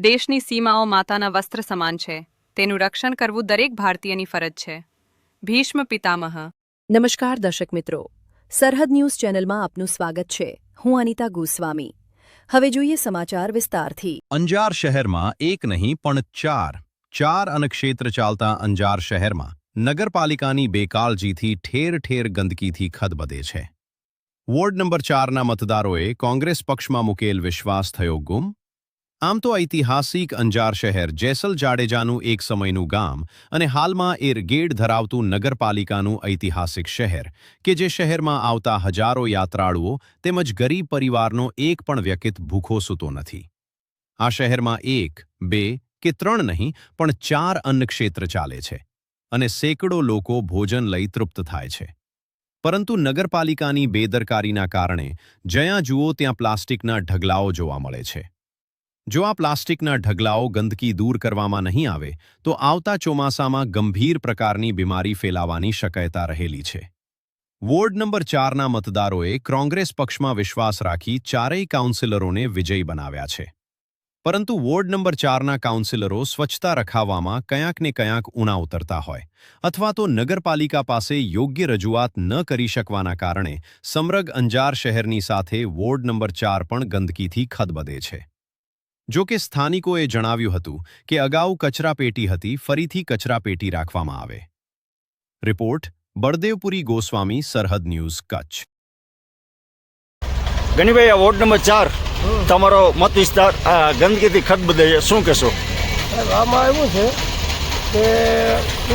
દેશની સીમાઓ માતાના વસ્ત્ર સમાન છે. તેનું રક્ષણ કરવું દરેક ભારતીયની ફરજ છે. ભીષ્મ પિતામહ. નમસ્કાર દર્શક મિત્રો, સરહદ ન્યૂઝ ચેનલમાં આપનું સ્વાગત છે. હું અનિતા ગોસ્વામી. હવે જોઈએ સમાચાર વિસ્તારથી. અંજાર શહેરમાં એક નહીં પણ ચાર અન્નક્ષેત્ર ચાલતા અંજાર શહેરમાં નગરપાલિકાની બેકાળજીથી ઠેર ઠેર ગંદકીથી ખદબદે છે. વોર્ડ નંબર 4ના મતદારોએ કોંગ્રેસ પક્ષમાં મૂકેલ વિશ્વાસ થયો ગુમ. આમ તો ઐતિહાસિક અંજાર શહેર જેસલ જાડેજાનું એક સમયનું ગામ અને હાલમાં ગેડ ધરાવતું નગરપાલિકાનું ઐતિહાસિક શહેર કે જે શહેરમાં આવતા હજારો યાત્રાળુઓ તેમજ ગરીબ પરિવારનો એક પણ વ્યક્તિ ભૂખો સૂતો નથી. આ શહેરમાં 1, 2 કે 3 નહીં પણ 4 અન્નક્ષેત્ર ચાલે છે અને સેંકડો લોકો ભોજન લઈ તૃપ્ત થાય છે. પરંતુ નગરપાલિકાની બેદરકારીના કારણે જ્યાં જુઓ ત્યાં પ્લાસ્ટિકના ઢગલાઓ જોવા મળે છે. જો આ પ્લાસ્ટિકના ઢગલાઓ ગંદકી દૂર કરવામાં નહીં આવે તો આવતા ચોમાસામાં ગંભીર પ્રકારની બીમારી ફેલાવાની શક્યતા રહેલી છે. વોર્ડ નંબર 4ના મતદારોએ કોંગ્રેસ પક્ષમાં વિશ્વાસ રાખી ચારેય કાઉન્સિલરોને વિજયી બનાવ્યા છે. પરંતુ વોર્ડ નંબર 4ના કાઉન્સિલરો સ્વચ્છતા રખાવવામાં ક્યાંક ને ક્યાંક ઊણા ઉતરતા હોય અથવા તો નગરપાલિકા પાસે યોગ્ય રજૂઆત ન કરી શકવાના કારણે સમગ્ર અંજાર શહેરની સાથે વોર્ડ નંબર 4 પણ ગંદકીથી ખદબદે છે. જો કે સ્થાનિકોએ જણાવ્યું હતું કે અગાઉ કચરાપેટી હતી, ફરીથી કચરાપેટી રાખવામાં આવે. રિપોર્ટ બળદેવપુરી ગોસ્વામી, સરહદ ન્યૂઝ, કચ્છ. ગણીભાઈ, આ વોર્ડ નંબર 4 તમારો મત વિસ્તાર ગંદકીથી ખદબદે છે, શું કહેશો? આમાં એવું છે કે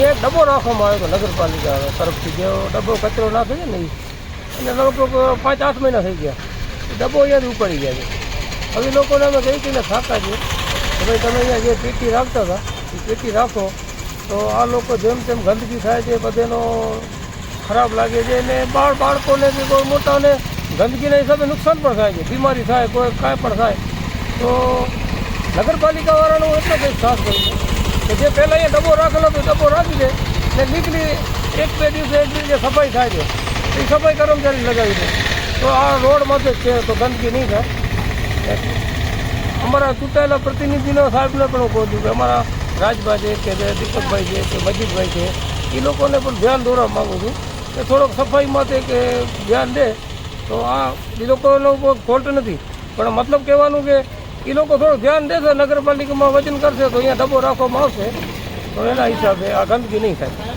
એક ડબ્બો રાખવામાં આવ્યો હતો નગરપાલિકા તરફથી, જે ડબ્બો કચરો નાખે છે ને અને લગભગ 5-8 મહિના થઈ ગયા, ડબ્બો અહીંયા ઉપાડી ગયા છે. હવે લોકોને અમે કહીને થાકા છે કે ભાઈ તમે અહીંયા જે પેટી રાખતા હતા એ પેટી રાખો, તો આ લોકો જેમ તેમ ગંદકી થાય છે, બધાનો ખરાબ લાગે છે અને બાળકોને કે કોઈ મોટાને ગંદકીના હિસાબે નુકસાન પણ થાય છે, બીમારી થાય, કોઈ કાંઈ પણ થાય. તો નગરપાલિકાવાળાનું એટલે કંઈક ખાસ કર્યું કે જે પહેલાં અહીંયા ડબ્બો રાખેલો તો ડબ્બો રાખી દે ને નીકળી 1-2 દિવસે સફાઈ થાય છે, એ સફાઈ કર્મચારી લગાવી દે તો આ રોડમાં જ છે તો ગંદકી નહીં થાય. અમારા ચૂંટાયેલા પ્રતિનિધિનો સાહેબને પણ હું કહું છું કે અમારા રાજભાઈ છે કે દીપકભાઈ છે કે મજીદભાઈ છે, એ લોકોને પણ ધ્યાન દોરવા માગું છું કે થોડોક સફાઈમાં કે ધ્યાન દે તો આ એ લોકોનો ફોલ્ટ નથી, પણ મતલબ કહેવાનું કે એ લોકો થોડું ધ્યાન દેશે, નગરપાલિકામાં વચન કરશે તો અહીંયા ડબ્બો રાખવામાં આવશે તો એના હિસાબે આ ગંદકી નહીં થાય.